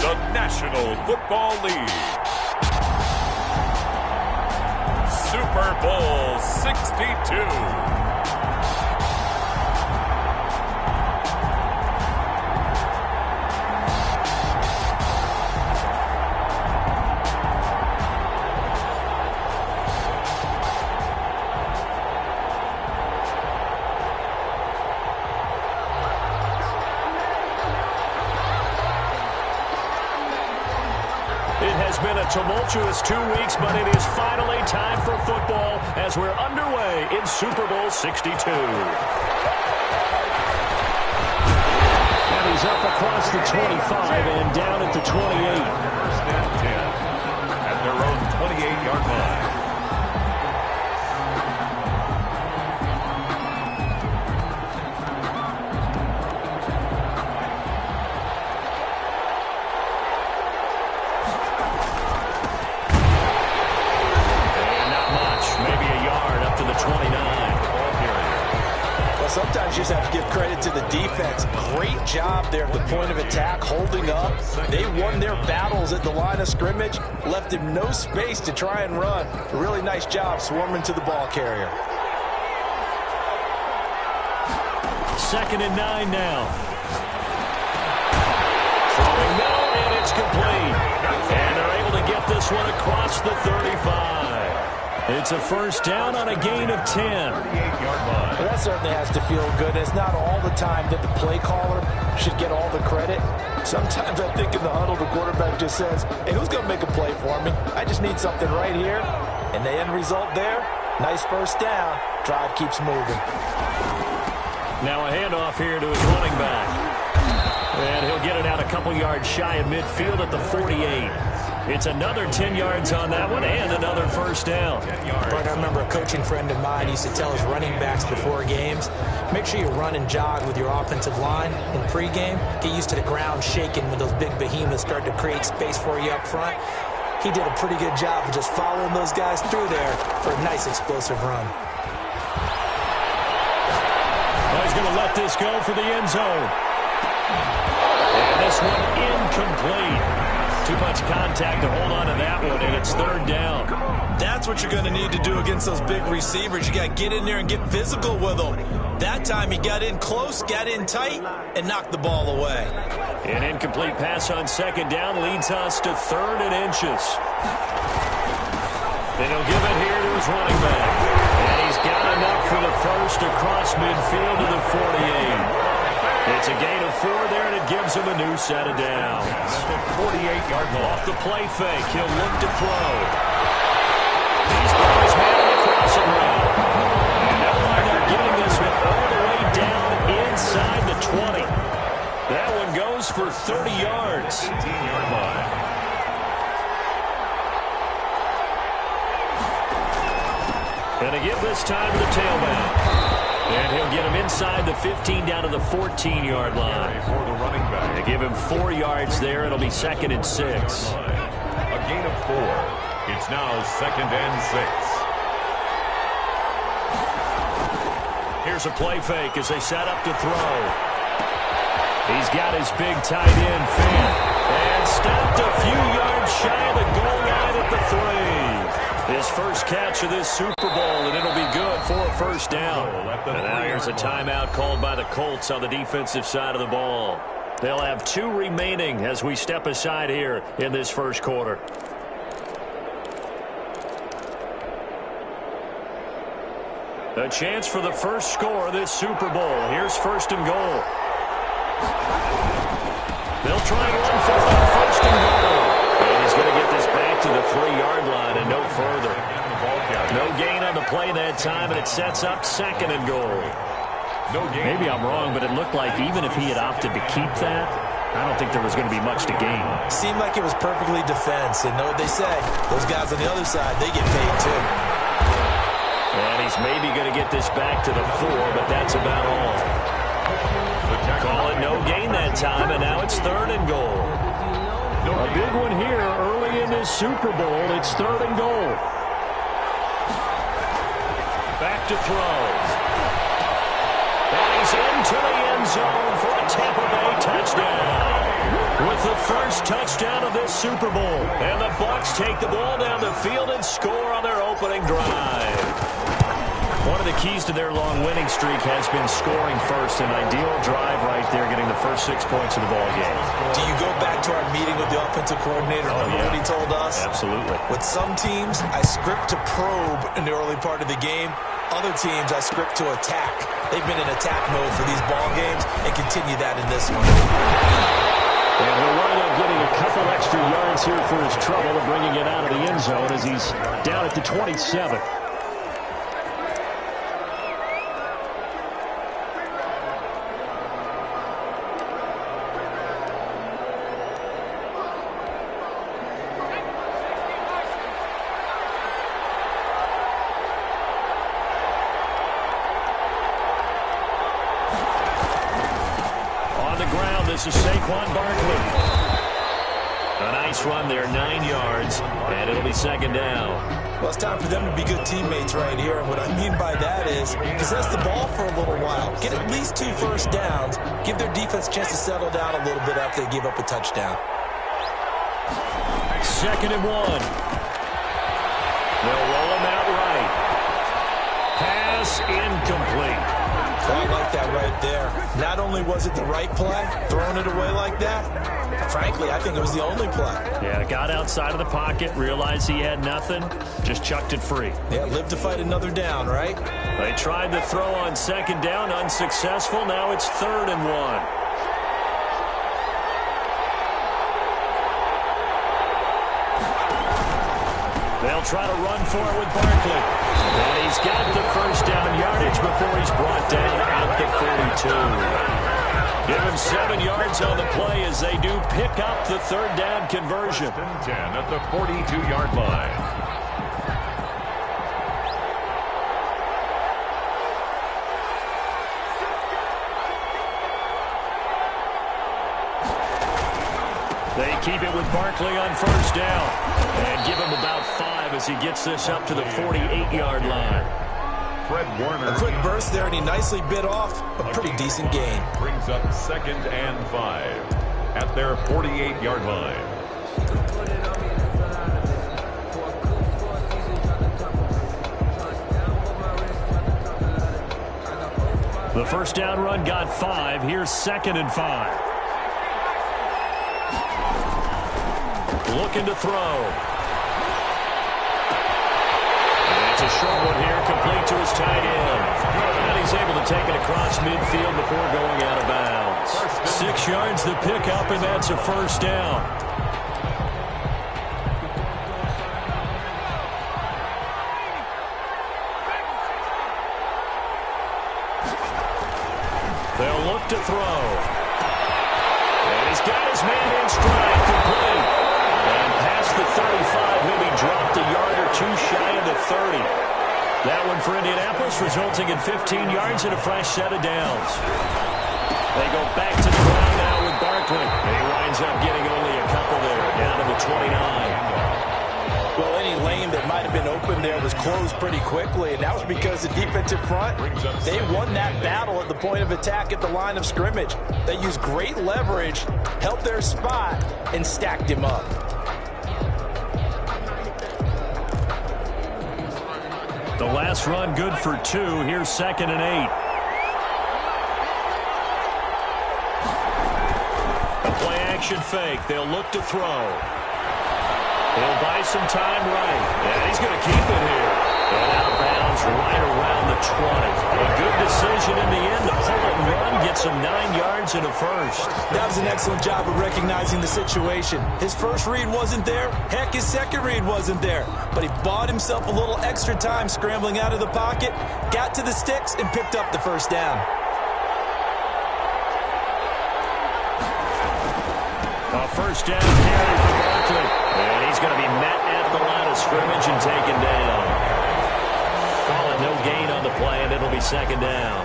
the National Football League. Super Bowl 62. Been a tumultuous 2 weeks, but it is finally time for football as we're underway in Super Bowl 62. And he's up across the 25 and down at the 28. First and 10 at their own 28-yard line. Sometimes you just have to give credit to the defense. Great job there at the point of attack, holding up. They won their battles at the line of scrimmage, left him no space to try and run. A really nice job swarming to the ball carrier. 2nd and 9 now. Throwing no, and it's complete. And they're able to get this one across the 35. It's a first down on a gain of 10. Well, that certainly has to feel good. It's not all the time that the play caller should get all the credit. Sometimes I think in the huddle, the quarterback just says, hey, who's going to make a play for me? I just need something right here. And the end result there, nice first down. Drive keeps moving. Now a handoff here to his running back. And he'll get it out a couple yards shy of midfield at the 48. It's another 10 yards on that one and another first down. I remember a coaching friend of mine used to tell his running backs before games, make sure you run and jog with your offensive line in pregame. Get used to the ground shaking when those big behemoths start to create space for you up front. He did a pretty good job of just following those guys through there for a nice explosive run. Well, he's going to let this go for the end zone. And this one incomplete. Too much contact to hold on to that one, and it's 3rd down. That's what you're going to need to do against those big receivers. You got to get in there and get physical with them. That time he got in close, got in tight, and knocked the ball away. An incomplete pass on 2nd down leads us to 3rd and inches. And he'll give it here to his running back. And he's got enough for the first across midfield to the 48. It's a gain of 4 there, and it gives him a new set of downs. 48-yard line. Off the play fake, he'll look to throw. He's got his man on the crossing route. And now they're getting this one all the way down inside the 20. That one goes for 30 yards. 18-yard line. And they give this time to the tailback. And he'll get him inside the 15 down to the 14-yard line. For the running back. They give him 4 yards there. It'll be 2nd and 6. A gain of 4. It's now 2nd and 6. Here's a play fake as they set up to throw. He's got his big tight end, Fant. And stopped a few yards shy of the goal line at the 3. His first catch of this Super Bowl, and it'll be good for a first down. And now here's a timeout called by the Colts on the defensive side of the ball. They'll have 2 remaining as we step aside here in this first quarter. A chance for the first score of this Super Bowl. Here's 1st and goal. They'll try and run for it. 1st and goal. And he's going to get this back to the 3-yard line and no further. No gain on the play that time, and it sets up 2nd and goal. Maybe I'm wrong, but it looked like even if he had opted to keep that, I don't think there was going to be much to gain. Seemed like it was perfectly defense, and know what they say. Those guys on the other side, they get paid too. And he's maybe going to get this back to the 4, but that's about all. Call it no gain that time, and now it's 3rd and goal. A big one here early in this Super Bowl. It's 3rd and goal. Back to throw. And he's into the end zone for a Tampa Bay touchdown. With with the first touchdown of this Super Bowl. And the Bucs take the ball down the field and score on their opening drive. One of the keys to their long winning streak has been scoring first. An ideal drive right there, getting the first 6 points of the ball game. Do you go back to our meeting with the offensive coordinator? Remember what he told us? Absolutely. With some teams, I script to probe in the early part of the game. Other teams, I script to attack. They've been in attack mode for these ball games and continue that in this one. And he'll wind up getting a couple extra yards here for his trouble of bringing it out of the end zone as he's down at the 27. This is Saquon Barkley. A nice run there, 9 yards, and it'll be second down. Well, it's time for them to be good teammates right here. And what I mean by that is possess the ball for a little while. Get at least 2 first downs. Give their defense a chance to settle down a little bit after they give up a touchdown. 2nd and 1. They'll roll him out right. Pass incomplete. I like that right there. Not only was it the right play, throwing it away like that, frankly, I think it was the only play. Yeah, got outside of the pocket, realized he had nothing, just chucked it free. Yeah, live to fight another down, right? They tried to throw on 2nd down, unsuccessful. Now it's 3rd and 1. They'll try to run for it with Barkley. And he's got the first down yardage before he's brought down at the 42. Give him 7 yards on the play as they do pick up the 3rd down conversion. 10 at the 42-yard line. They keep it with Barkley on 1st down and give him about 5 as he gets this up to the 48-yard line. Fred Warner. A quick burst there, and he nicely bit off a pretty decent gain. Brings up 2nd and 5 at their 48-yard line. The first down run got 5. Here's 2nd and 5. Looking to throw. And it's a short one here, complete to his tight end. And he's able to take it across midfield before going out of bounds. 6 yards the pickup, and that's a first down. They'll look to throw. And he's got his man in stride, complete. And past the 35, he'll be dropped a yard or 2 shy of the 30. That one for Indianapolis, resulting in 15 yards and a fresh set of downs. They go back to the ground now with Barkley. And he winds up getting only a couple there, down to the 29. Well, any lane that might have been open there was closed pretty quickly, and that was because the defensive front, they won that battle at the point of attack at the line of scrimmage. They used great leverage, held their spot, and stacked him up. The last run good for 2. Here's 2nd and 8. A play action fake. They'll look to throw. He'll buy some time right. And he's going to keep it here. And out of bounds right around the 20. A good decision in the end to pull it and run. Gets him 9 yards and a first. That was an excellent job of recognizing the situation. His first read wasn't there. Heck, his second read wasn't there. But he bought himself a little extra time scrambling out of the pocket, got to the sticks, and picked up the first down. A first down carry for Barkley. And he's going to be met at the line of scrimmage and taken down. Call it no gain on the play, and it'll be 2nd down.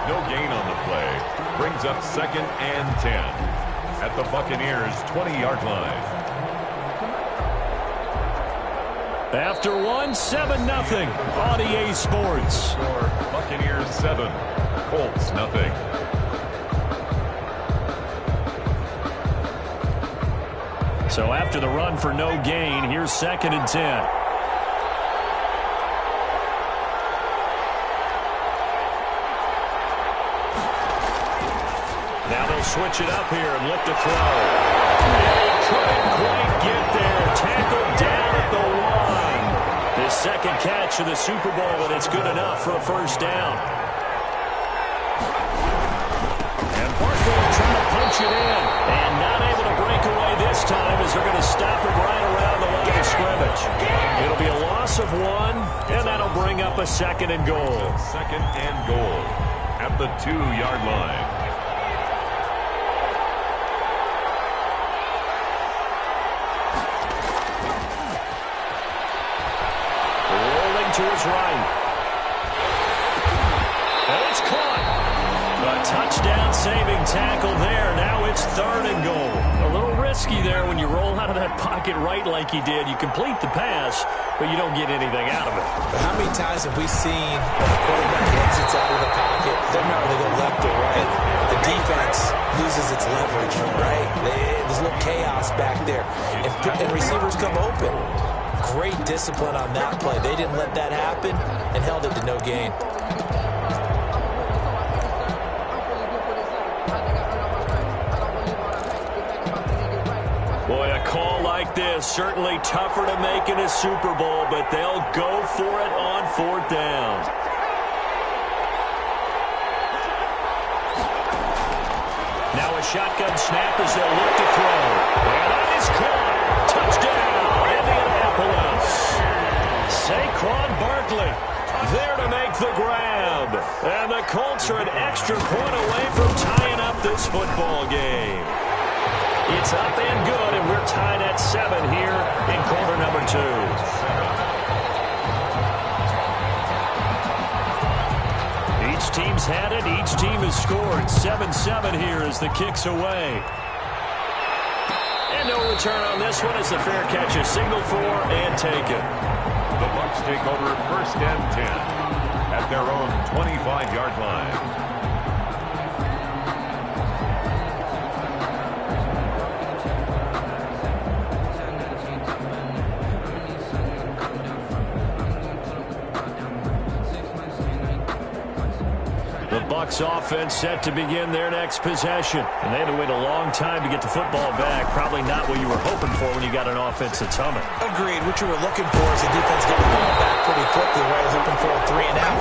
No gain on the play. Brings up 2nd and 10 at the Buccaneers' 20-yard line. After 7-0 on EA Sports. Score Buccaneers 7, Colts 0. So after the run for no gain, here's 2nd and 10. Now they'll switch it up here and look to throw. They couldn't quite get there. Tackled down at the 1. His 2nd catch of the Super Bowl, and it's good enough for a first down. And Barkley trying to punch it in. And not able to break away this time as they're going to stop it right around the line of scrimmage. It'll be a loss of 1, and that'll bring up a 2nd and goal. 2nd and goal at the 2-yard line. To his right. And it's caught. A touchdown-saving tackle there. Now it's 3rd and goal. A little risky there when you roll out of that pocket right like he did. You complete the pass, but you don't get anything out of it. But how many times have we seen when the quarterback exits out of the pocket, doesn't matter whether they go left or right, the defense loses its leverage, right? There's a little chaos back there, and receivers come open. Great discipline on that play. They didn't let that happen and held it to no gain. Boy, a call like this, certainly tougher to make in a Super Bowl, but they'll go for it on 4th down. Now a shotgun snap as they'll look to throw. And that is caught. Touchdown, Indianapolis. Saquon Barkley there to make the grab. And the Colts are an extra point away from tying up this football game. It's up and good, and we're tied at 7 here in quarter number 2. Each team's had it. Each team has scored. 7-7 here as the kick's away. And no return on this one as the fair catch is signaled for and taken. The Bucs take over 1st and 10 at their own 25-yard line. Bucs offense set to begin their next possession. And they had to wait a long time to get the football back. Probably not what you were hoping for when you got an offense that's humming. Agreed. What you were looking for is the defense getting the ball back pretty quickly, right? Hoping for a 3 and out.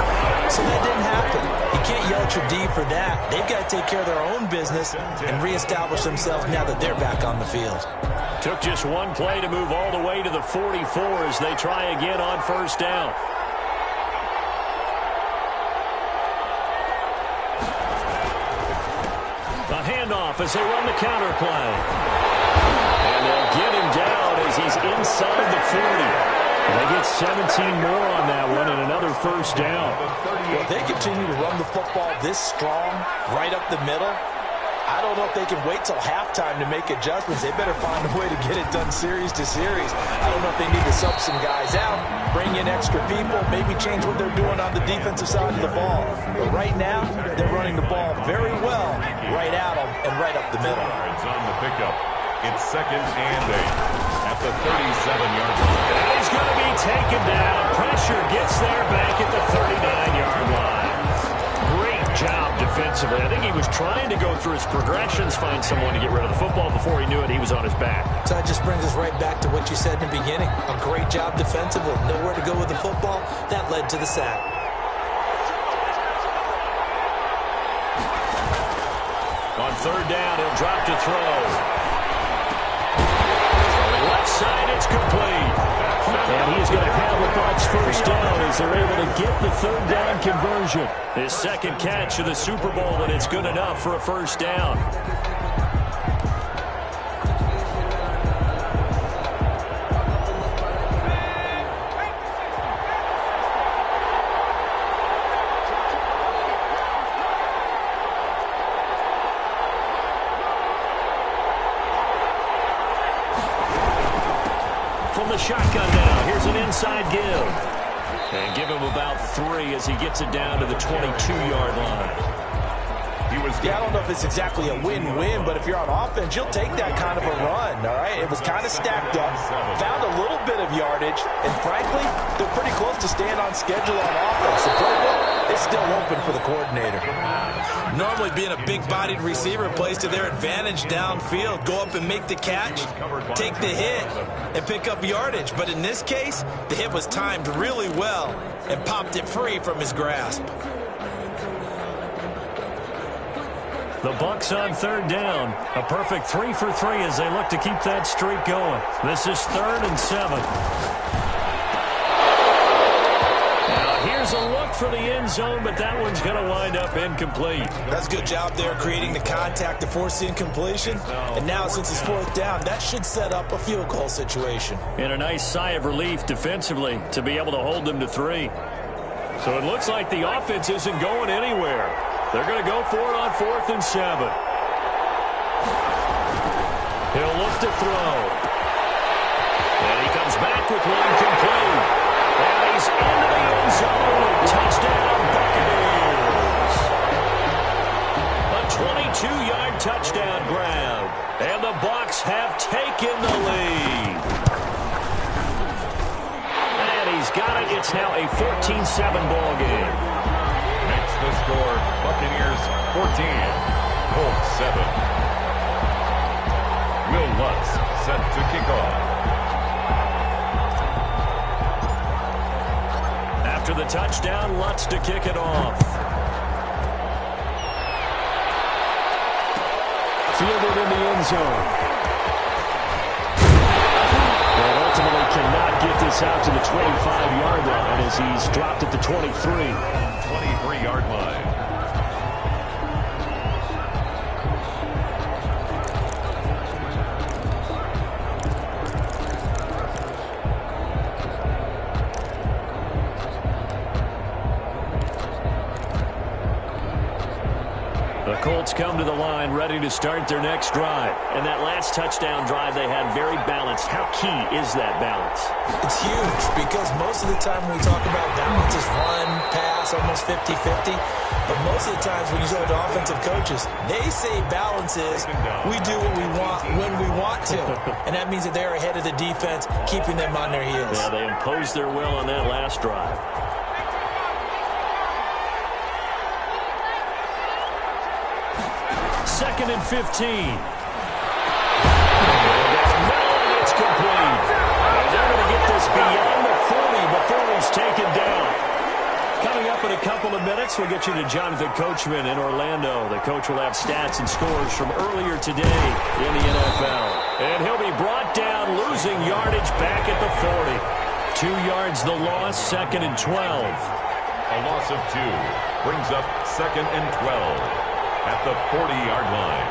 So that didn't happen. You can't yell at your D for that. They've got to take care of their own business and reestablish themselves now that they're back on the field. Took just one play to move all the way to the 44 as they try again on 1st down. A handoff as they run the counter play. And they'll get him down as he's inside the 40. They get 17 more on that one and another 1st down. Well, if they continue to run the football this strong, right up the middle, I don't know if they can wait till halftime to make adjustments. They better find a way to get it done series to series. I don't know if they need to sub some guys out, bring in extra people, maybe change what they're doing on the defensive side of the ball. But right now, they're running the ball very well right at them and right up the middle. Yards on the pickup. It's 2nd and 8 at the 37-yard line. And he's going to be taken down. Pressure gets there back at the 39-yard line. Great job defensively. I think he was trying to go through his progressions, find someone to get rid of the football. Before he knew it, he was on his back. So that just brings us right back to what you said in the beginning. A great job defensively. Nowhere to go with the football. That led to the sack. On 3rd down, he'll drop to throw. Left side, it's complete. And he's going to have the Bucs 1st down as they're able to get the 3rd down conversion. His 2nd catch of the Super Bowl, and it's good enough for a 1st down. From the shotgun now, here's an inside give. And give him about 3 as he gets it down to the 22-yard line. he was I don't know if it's exactly a win-win, but if you're on offense, you'll take that kind of a run, all right? It was kind of stacked up, found a little bit of yardage, and frankly, they're pretty close to staying on schedule on offense. The playbook is still open for the coordinator. Normally being a big-bodied receiver plays to their advantage downfield. Go up and make the catch, take the hit, and pick up yardage. But in this case, the hit was timed really well and popped it free from his grasp. The Bucs on third down. A perfect 3 for 3 as they look to keep that streak going. This is 3rd and 7. Now here's a look for the end zone, but that one's going to wind up incomplete. That's a good job there creating the contact to force the incompletion. And now since it's 4th down, that should set up a field goal situation. And a nice sigh of relief defensively to be able to hold them to 3. So it looks like the offense isn't going anywhere. They're going to go for it on 4th and 7. He'll look to throw. And he comes back with one complete. And he's into the end zone. Touchdown, Buccaneers. A 22-yard touchdown grab. And the Bucs have taken the lead. And he's got it. It's now a 14-7 ball game. The score, Buccaneers 14, Colts 7. Will Lutz set to kick off. After the touchdown, Lutz to kick it off. Fielded in the end zone. And ultimately cannot get this out to the 25-yard line as he's dropped at the 23. 23-yard line. The Colts come to the line ready to start their next drive. And that last touchdown drive they had very balanced. How key is that balance? It's huge because most of the time when we talk about balance, it's run, pass, almost 50-50. But most of the times when you talk to offensive coaches, they say balance is we do what we want when we want to. And that means that they're ahead of the defense, keeping them on their heels. Yeah, they imposed their will on that last drive. 2nd and 15. And it's complete. And they're going to get this beyond the 40 before he's taken down. Coming up in a couple of minutes, we'll get you to Jonathan Coachman in Orlando. The coach will have stats and scores from earlier today in the NFL. And he'll be brought down, losing yardage back at the 40. 2 yards the loss, 2nd and 12. A loss of 2 brings up 2nd and 12. At the 40-yard line.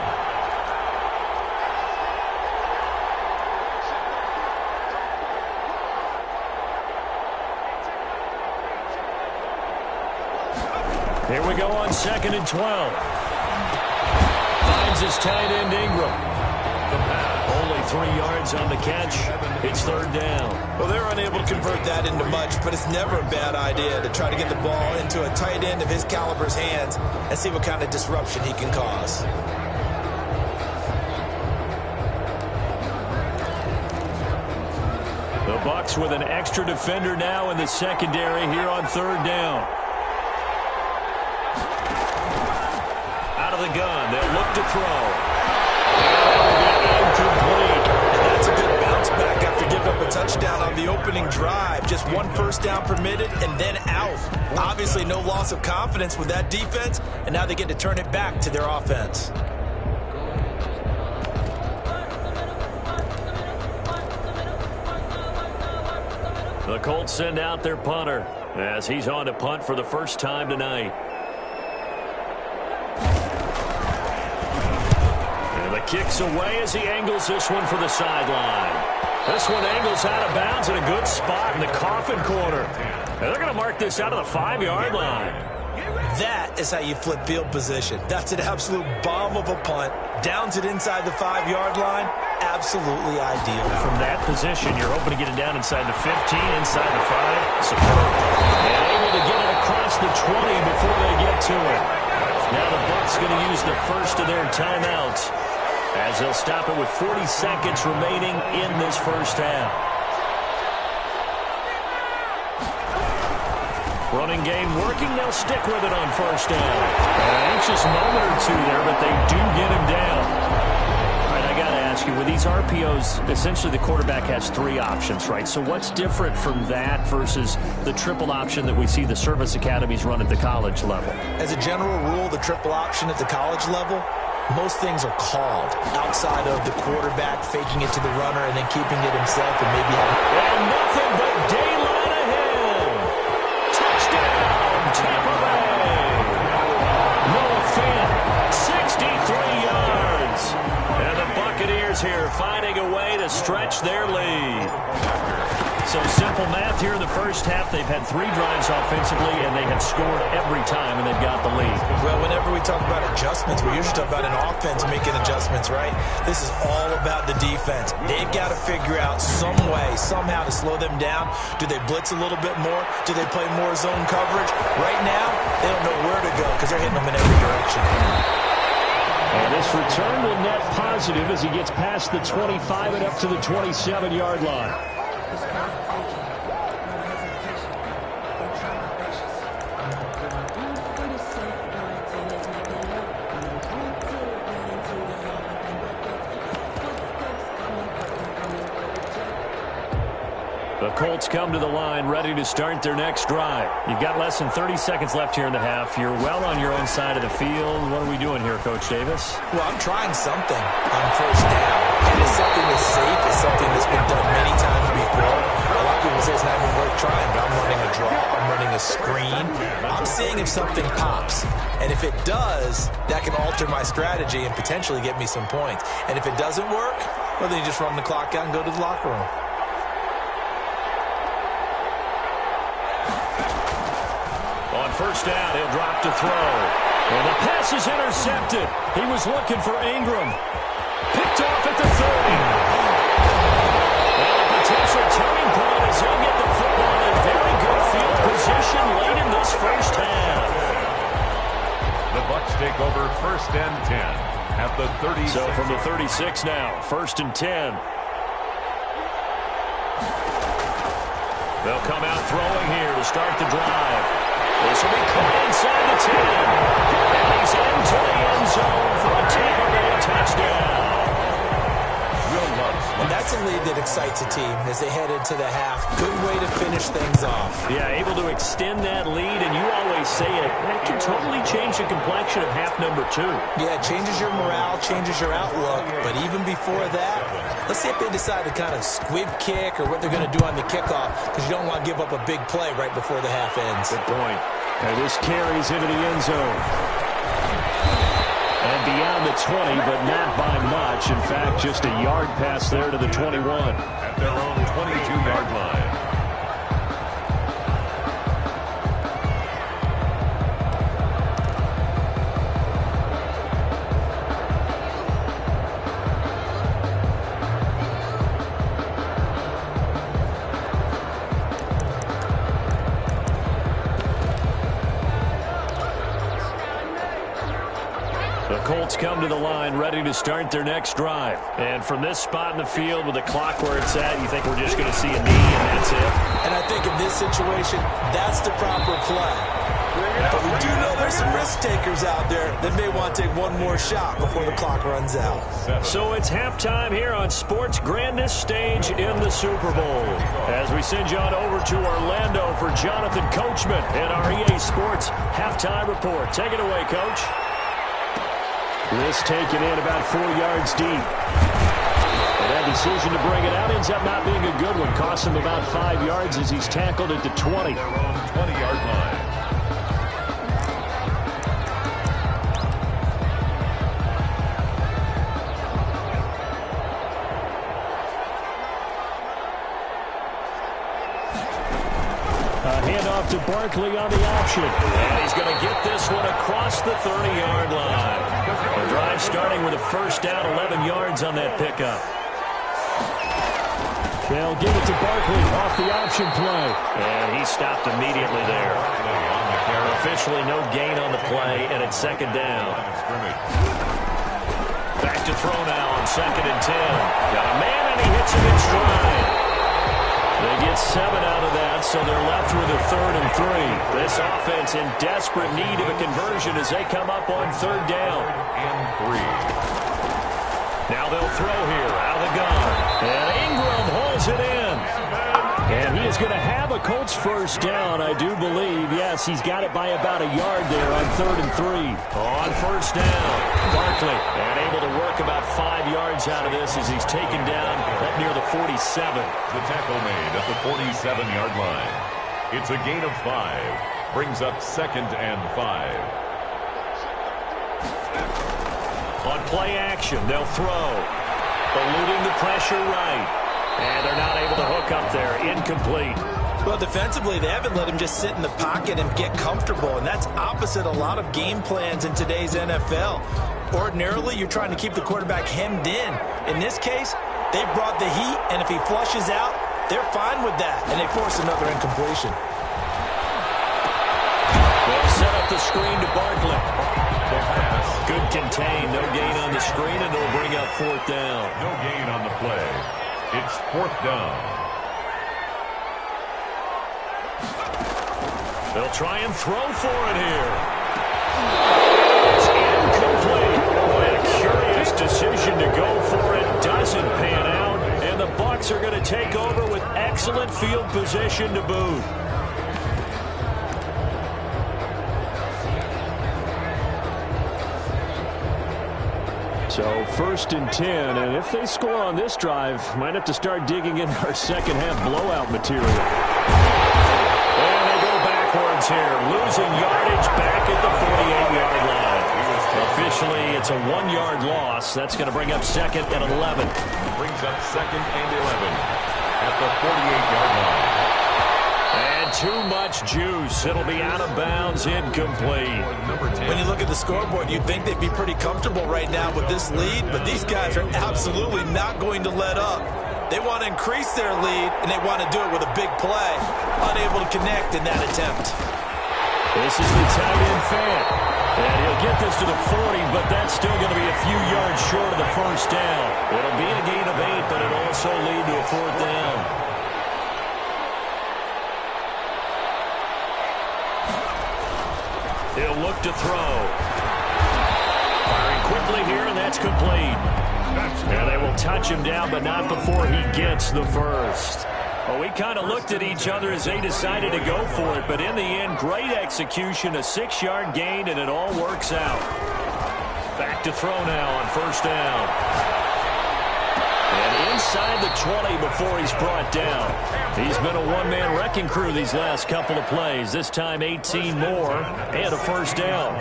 Here we go on 2nd and 12. Finds his tight end Ingram. Only 3 yards on the catch. It's 3rd down. Well, they're unable to convert that into much, but it's never a bad idea to try to get the ball into a tight end of his caliber's hands and see what kind of disruption he can cause. The Bucs with an extra defender now in the secondary here on 3rd down. Out of the gun, they'll look to throw. Incomplete. And that's a good bounce back after giving up a touchdown on the opening drive. Just 1 first down permitted and then out. Obviously no loss of confidence with that defense, and now they get to turn it back to their offense. The Colts send out their punter as he's on to punt for the first time tonight. Kicks away as he angles this one for the sideline. This one angles out of bounds in a good spot in the coffin corner. And they're going to mark this out of the 5-yard line. That is how you flip field position. That's an absolute bomb of a punt. Downs it inside the 5-yard line. Absolutely ideal. From that position, you're hoping to get it down inside the 15, inside the 5. Superb. And able to get it across the 20 before they get to it. Now the Bucs going to use the first of their timeouts as they'll stop it with 40 seconds remaining in this first half. Running game working. They'll stick with it on first down. An anxious moment or two there, but they do get him down. All right, I got to ask you, with these RPOs, essentially the quarterback has 3 options, right? So what's different from that versus the triple option that we see the service academies run at the college level? As a general rule, the triple option at the college level, most things are called outside of the quarterback faking it to the runner and then keeping it himself and maybe having... And nothing but daylight ahead. Touchdown, Tampa Bay. Noah Fant, 63 yards. And the Buccaneers here finding a way to stretch their lead. So simple math here in the first half. They've had 3 drives offensively, and they have scored every time, and they've got the lead. Well, whenever we talk about adjustments, we usually talk about an offense making adjustments, right? This is all about the defense. They've got to figure out some way, somehow to slow them down. Do they blitz a little bit more? Do they play more zone coverage? Right now, they don't know where to go because they're hitting them in every direction. And this return will net positive as he gets past the 25 and up to the 27-yard line. The Colts come to the line ready to start their next drive. You've got less than 30 seconds left here in the half. You're well on your own side of the field. What are we doing here, Coach Davis? Well, I'm trying something on first down. And it's something that's safe. It's something that's been done many times before. A lot of people say it's not even worth trying, but I'm running a draw. I'm running a screen. I'm seeing if something pops. And if it does, that can alter my strategy and potentially get me some points. And if it doesn't work, well, then you just run the clock out and go to the locker room. On first down, he'll drop to throw. And the pass is intercepted. He was looking for Ingram. Picked off at the 30. And a potential turning point as he'll get the football in very good field position late in this first half. The Bucs take over first and 10 at the 36. So from the 36 now, first and 10. They'll come out throwing here to start the drive. This will be caught inside the 10. And he's into the end zone for a Tampa Bay touchdown. And that's a lead that excites a team as they head into the half. Good way to finish things off. Yeah, able to extend that lead, and you always say it, that can totally change the complexion of half number 2. Yeah, it changes your morale, changes your outlook. But even before that, let's see if they decide to kind of squib kick or what they're going to do on the kickoff, because you don't want to give up a big play right before the half ends. Good point. And this carries into the end zone. And beyond the 20, but not by much. In fact, just a yard pass there to the 21. At their own 22-yard line. Colts come to the line ready to start their next drive. And from this spot in the field with the clock where it's at, you think we're just going to see a knee and that's it? And I think in this situation, that's the proper play. But we do know there's some risk takers out there that may want to take one more shot before the clock runs out. So it's halftime here on sports' grandest stage in the Super Bowl. As we send you on over to Orlando for Jonathan Coachman and our EA Sports halftime report. Take it away, Coach. This taken in about 4 yards deep. And that decision to bring it out ends up not being a good one. Costs him about 5 yards as he's tackled at the 20. Their own 20-yard line. Handoff to Barkley on the option. And he's going to get this one across the 30-yard line. The drive starting with a first down, 11 yards on that pickup. They'll give it to Barkley off the option play. And he stopped immediately there. Officially no gain on the play, and it's second down. Back to throw now on 2nd and 10. Got a man, and he hits him in stride. They get 7 out of that, so they're left with a 3rd and 3. This offense in desperate need of a conversion as they come up on 3rd down. And 3. Now they'll throw here out of the gun. And Ingram hauls it in. And he is going to have a Colts first down, I do believe. Yes, he's got it by about a yard there on 3rd and 3. On first down, Barkley. And able to work about 5 yards out of this as he's taken down up near the 47. The tackle made at the 47-yard line. It's a gain of 5. Brings up 2nd and 5. On play action, they'll throw. Eluding the pressure right. And they're not able to hook up there. Incomplete. Well, defensively, they haven't let him just sit in the pocket and get comfortable, and that's opposite a lot of game plans in today's NFL. Ordinarily, you're trying to keep the quarterback hemmed in. In this case, they brought the heat, and if he flushes out, they're fine with that, and they force another incompletion. They'll set up the screen to Barkley. Good contain. No gain on the screen, and it'll bring up 4th down. No gain on the play. It's 4th down. They'll try and throw for it here. It's incomplete. Boy, a curious decision to go for it. Doesn't pan out, and the Bucs are going to take over with excellent field position to boot. So 1st and 10, and if they score on this drive, might have to start digging in our second half blowout material. And they go backwards here, losing yardage back at the 48-yard line. Officially, it's a 1-yard loss. That's going to bring up 2nd and 11. Brings up 2nd and 11 at the 48-yard line. And too much juice. It'll be out of bounds, incomplete. When you look at the scoreboard, you'd think they'd be pretty comfortable right now with this lead, but these guys are absolutely not going to let up. They want to increase their lead, and they want to do it with a big play. Unable to connect in that attempt. This is the tight end fan. And he'll get this to the 40, but that's still going to be a few yards short of the first down. It'll be a gain of 8, but it'll also lead to a 4th down. He'll look to throw. Firing quickly here, and that's complete. And they will touch him down, but not before he gets the first. Well, we kind of looked at each other as they decided to go for it, but in the end, great execution, a 6-yard gain, and it all works out. Back to throw now on first down. And inside the 20 before he's brought down. He's been a one-man wrecking crew these last couple of plays. This time 18 more and a first down.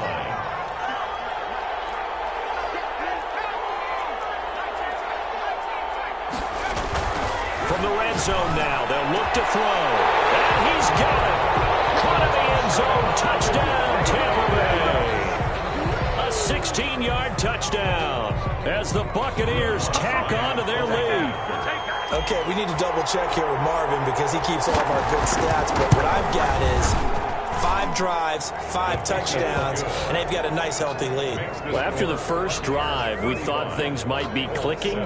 From the red zone now, they'll look to throw. And he's got it. Caught in the end zone. Touchdown, Tampa Bay. A 16-yard touchdown as the Buccaneers tack on to their lead. Okay, we need to double-check here with Marvin because he keeps all of our good stats, but what I've got is 5 drives, 5 touchdowns, and they've got a nice, healthy lead. Well, after the first drive, we thought things might be clicking.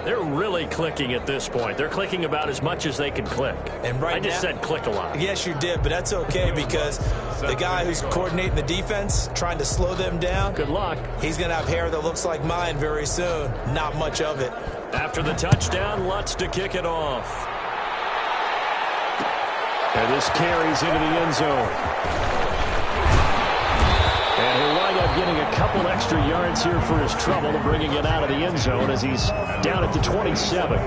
They're really clicking at this point. They're clicking about as much as they can click. And right I just said click a lot. Yes, you did, but that's okay because the guy who's coordinating the defense, trying to slow them down, good luck. He's going to have hair that looks like mine very soon. Not much of it. After the touchdown, Lutz to kick it off. And this carries into the end zone. And he'll wind up getting a couple extra yards here for his trouble and bringing it out of the end zone as he's down at the 27.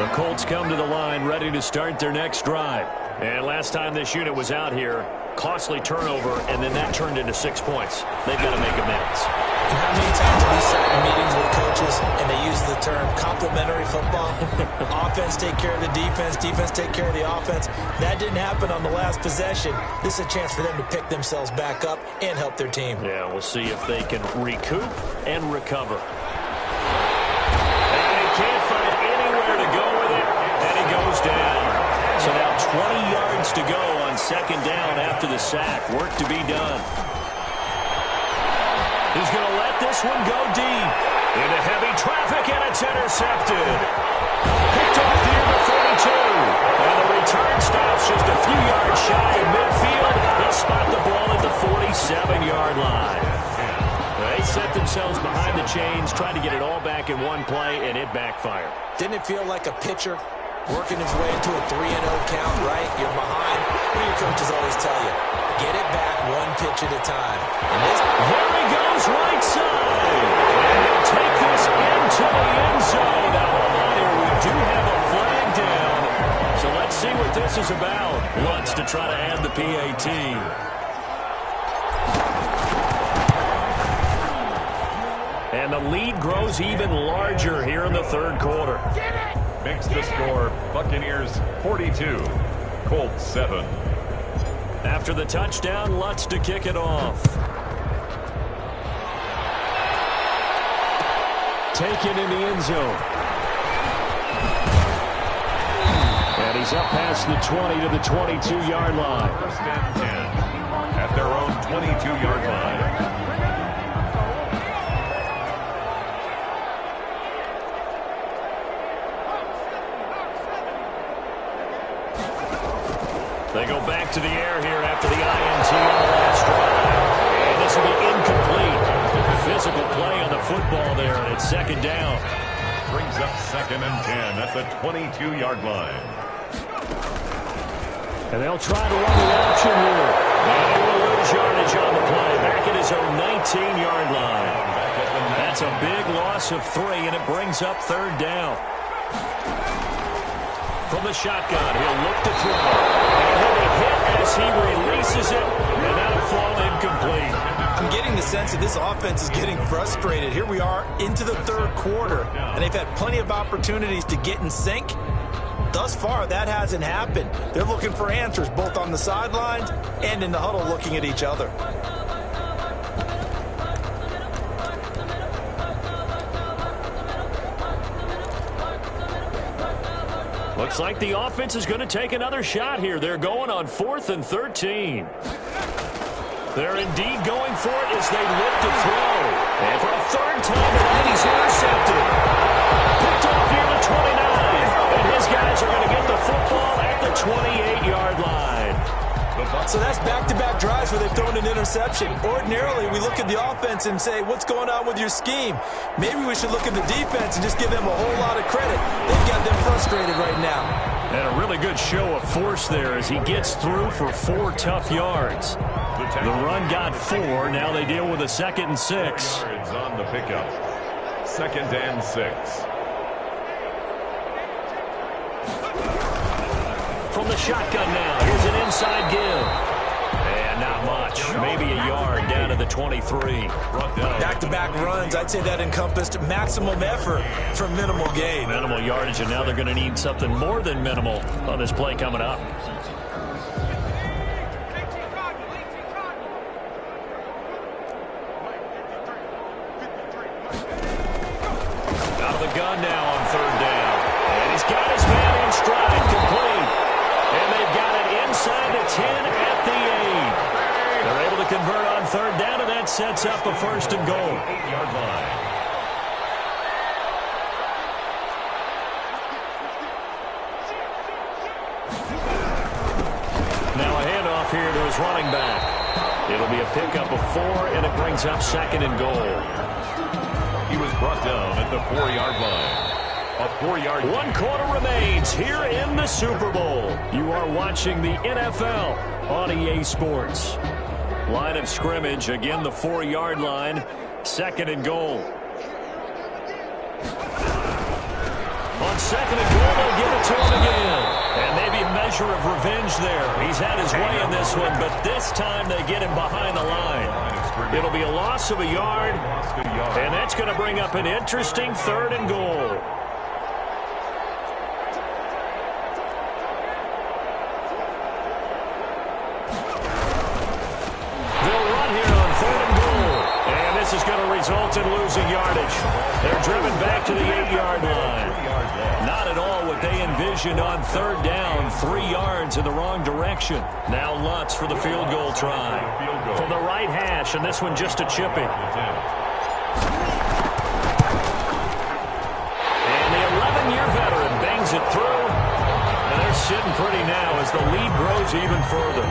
The Colts come to the line ready to start their next drive. And last time this unit was out here, costly turnover, and then that turned into 6 points. They've got to make amends. And how many times have we sat in meetings with coaches and they use the term complementary football? Offense take care of the defense, defense take care of the offense. That didn't happen on the last possession. This is a chance for them to pick themselves back up and help their team. Yeah, we'll see if they can recoup and recover. can't find anywhere to go with it, and he goes down. So now 20 yards to go on second down after the sack. Work to be done. He's going to let this one go deep. Into heavy traffic, and it's intercepted. Picked off near the 42. And the return stops just a few yards shy of midfield. They'll spot the ball at the 47-yard line. They set themselves behind the chains, tried to get it all back in one play, and it backfired. Didn't it feel like a pitcher working his way into a 3-0 count, right? You're behind. What do your coaches always tell you? Get it back one pitch at a time. There he goes, right side. And he'll take this into the end zone. Now, hold on here. We do have a flag down. So let's see what this is about. Lutz to try to add the PAT. And the lead grows even larger here in the third quarter. Makes the score Buccaneers 42, Colts 7. After the touchdown, Lutz to kick it off. Taken in the end zone. And he's up past the 20 to the 22-yard line. First and 10 at their own 22-yard line. They go back to the air here after the INT on the last drive. And this will be incomplete. Physical play on the football there, and it's second down. Brings up second and 10 at the 22-yard line. And they'll try to run the option here. And he will lose yardage on the play. Back at his own 19-yard line. That's a big loss of 3, and it brings up third down. From the shotgun, he'll look to throw. And he'll be hit as he releases it, and that'll fall incomplete. I'm getting the sense that this offense is getting frustrated. Here we are into the third quarter, and they've had plenty of opportunities to get in sync. Thus far, that hasn't happened. They're looking for answers both on the sidelines and in the huddle looking at each other. Looks like the offense is going to take another shot here. They're going on 4th and 13. They're indeed going for it as they look to throw. And for a third time tonight, he's intercepted. Picked off near the 29. And his guys are going to get the football at the 28-yard line. So that's back-to-back drives where they've thrown an interception. Ordinarily, we look at the offense and say, what's going on with your scheme? Maybe we should look at the defense and just give them a whole lot of credit. They've got them frustrated right now. And a really good show of force there as he gets through for 4 tough yards. The run got 4. Now they deal with a 2nd and 6. Yards on the pickup. 2nd and 6. From the shotgun now, here's an inside give. And not much. Maybe a yard down to the 23. Back-to-back runs, I'd say that encompassed maximum effort for minimal gain. Minimal yardage, and now they're going to need something more than minimal on this play coming up. Out of the gun now on 3rd down. And he's got his man in stride, complete. And they've got it inside the 10 at the 8. They're able to convert on 3rd down, and that sets up a 1st and goal. 8-yard line. Now a handoff here to his running back. It'll be a pickup of 4, and it brings up 2nd and goal. He was brought down at the 4-yard line. A 4-yard. 1 quarter remains here in the Super Bowl. You are watching the NFL on EA Sports. Line of scrimmage, again the 4-yard line, 2nd and goal. On 2nd and goal, they'll give it to him again. And maybe a measure of revenge there. He's had his way in this one, but this time they get him behind the line. It'll be a loss of a yard, and that's going to bring up an interesting 3rd and goal. They'll run here on 3rd and goal. And this is going to result in losing yardage. They're driven back to the 8-yard line. Not at all what they envisioned on third down. 3 yards in the wrong direction. Now Lutz for the field goal try. From the right hash, and this one just a chippy. And the 11-year veteran bangs it through. And they're sitting pretty now as the lead grows even further.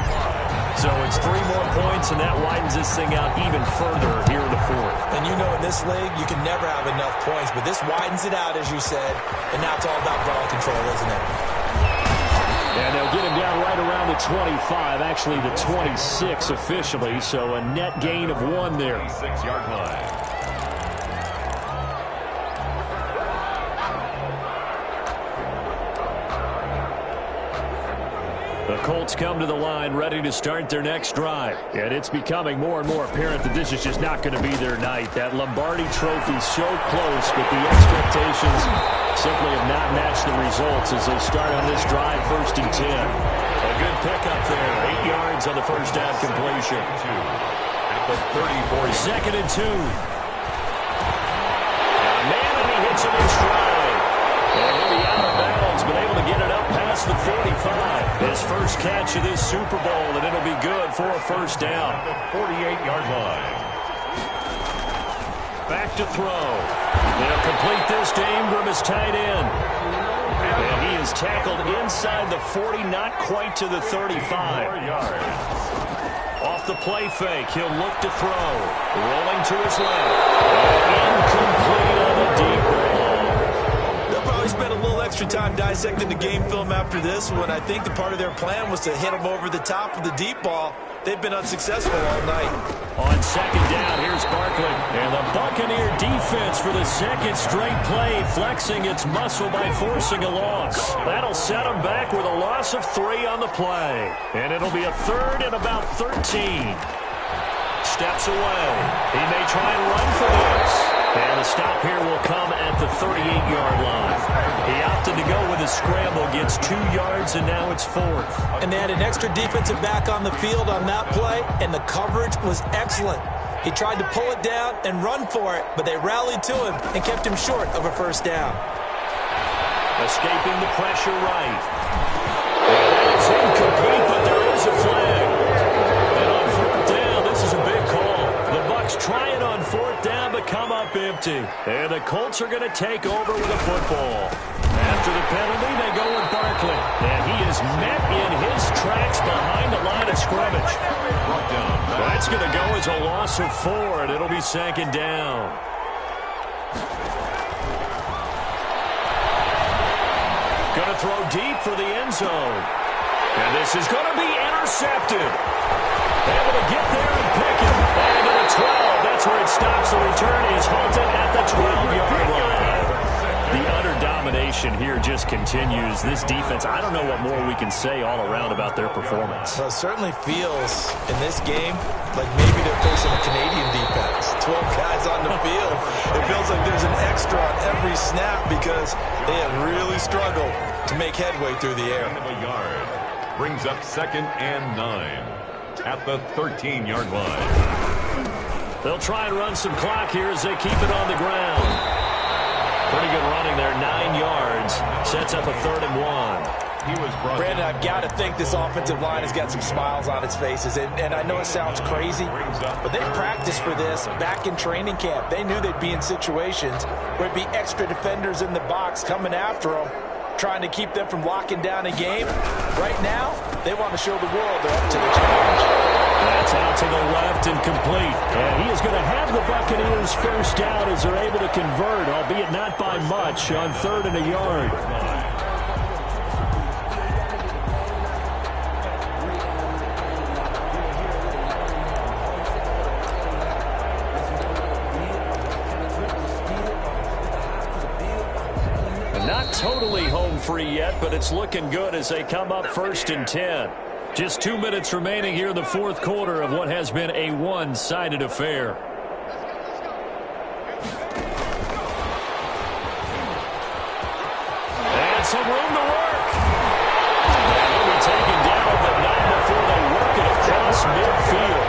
So it's 3 more points, and that widens this thing out even further here in the fourth. And you know in this league, you can never have enough points, but this widens it out, as you said, and now it's all about ball control, isn't it? And they'll get him down right around the 25, actually the 26 officially, so a net gain of 1 there. 6-yard line. The Colts come to the line ready to start their next drive. And it's becoming more and more apparent that this is just not going to be their night. That Lombardi trophy so close, but the expectations simply have not matched the results as they start on this drive 1st and 10. A good pickup there. 8 yards on the first down completion. At the 34. 2nd and 2. Man, and he hits him in stride. And he'll be out of bounds, but able to get it up past the 45. His first catch of this Super Bowl, and it'll be good for a first down. The 48-yard line. Back to throw. They'll complete this to Ingram as tight end. And he is tackled inside the 40, not quite to the 35. 4 yards. Off the play fake, he'll look to throw. Rolling to his left. Incomplete on the deep ball. Probably spent a little extra time dissecting the game film after this one. I think the part of their plan was to hit them over the top of the deep ball. They've been unsuccessful all night. On 2nd down, here's Barkley. And the Buccaneer defense for the 2nd straight play, flexing its muscle by forcing a loss. That'll set them back with a loss of 3 on the play. And it'll be a 3rd and about 13. Steps away. He may try and run for this. And the stop here will come at the 38-yard line. He opted to go with a scramble, gets 2 yards, and now it's 4th. And they had an extra defensive back on the field on that play, and the coverage was excellent. He tried to pull it down and run for it, but they rallied to him and kept him short of a first down. Escaping the pressure right. And that is incomplete, but there is a flag. And on 4th down, this is a big call. The Bucs try it on 4th down, but come up empty. And the Colts are going to take over with a football. After the penalty, they go with Barkley. And he is met in his tracks behind the line of scrimmage. That's going to go as a loss of 4, and it'll be 2nd down. Going to throw deep for the end zone. And this is going to be intercepted. Able to get there and pick it. And to the 12. That's where it stops. The return is halted at the 12-yard line. The utter domination here just continues. This defense, I don't know what more we can say all around about their performance. Well, it certainly feels in this game like maybe they're facing a Canadian defense. 12 guys on the field. It feels like there's an extra on every snap because they have really struggled to make headway through the air. A yard. Brings up 2nd and 9 at the 13-yard line. They'll try and run some clock here as they keep it on the ground. Pretty good running there, 9 yards. Sets up a 3rd and 1. Brandon, I've got to think this offensive line has got some smiles on its faces. And I know it sounds crazy, but they practiced for this back in training camp. They knew they'd be in situations where it'd be extra defenders in the box coming after them, trying to keep them from locking down a game. Right now, they want to show the world they're up to the challenge. That's out to the left and complete. And he is going to have the Buccaneers first down as they're able to convert, albeit not by much, on 3rd and a yard. Not totally home free yet, but it's looking good as they come up 1st and 10. Just 2 minutes remaining here in the 4th quarter of what has been a one-sided affair. And some room to work. And he'll be taken down, but not before they work it across midfield.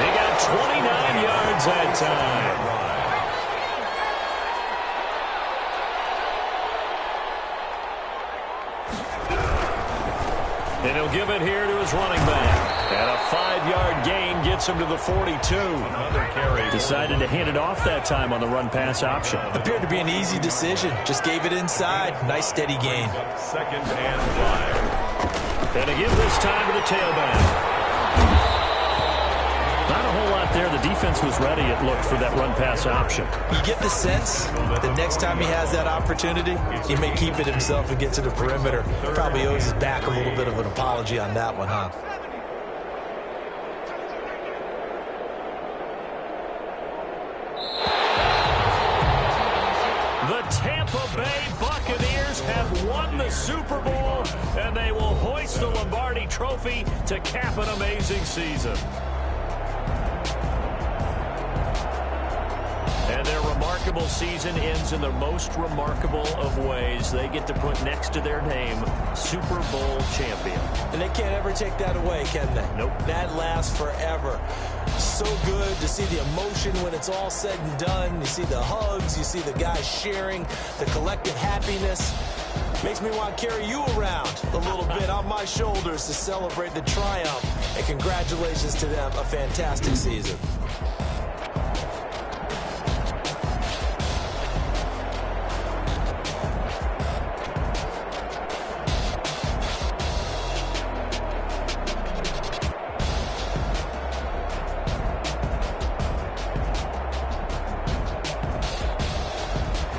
They got 29 yards that time. And he'll give it here to his running back. And a 5-yard gain gets him to the 42. Decided to hand it off that time on the run-pass option. Appeared to be an easy decision. Just gave it inside. Nice steady gain. Second and 5. And to give this time to the tailback. Not a whole lot there. The defense was ready, it looked, for that run-pass option. You get the sense that next time he has that opportunity, he may keep it himself and get to the perimeter. Probably owes his back a little bit of an apology on that one, huh? The Tampa Bay Buccaneers have won the Super Bowl, and they will hoist the Lombardi Trophy to cap an amazing season. And their remarkable season ends in the most remarkable of ways. They get to put next to their name, Super Bowl champion. And they can't ever take that away, can they? Nope. That lasts forever. So good to see the emotion when it's all said and done. You see the hugs, you see the guys sharing, the collective happiness. Makes me want to carry you around a little bit on my shoulders to celebrate the triumph. And congratulations to them, a fantastic season.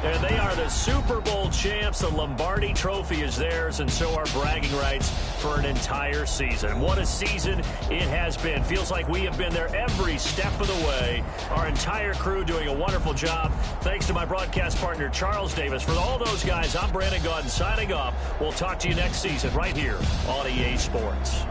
And they are the Super Bowl champs. The Lombardi Trophy is theirs, and so are bragging rights for an entire season. What a season it has been. Feels like we have been there every step of the way. Our entire crew doing a wonderful job. Thanks to my broadcast partner, Charles Davis. For all those guys, I'm Brandon Gaudin signing off. We'll talk to you next season right here on EA Sports.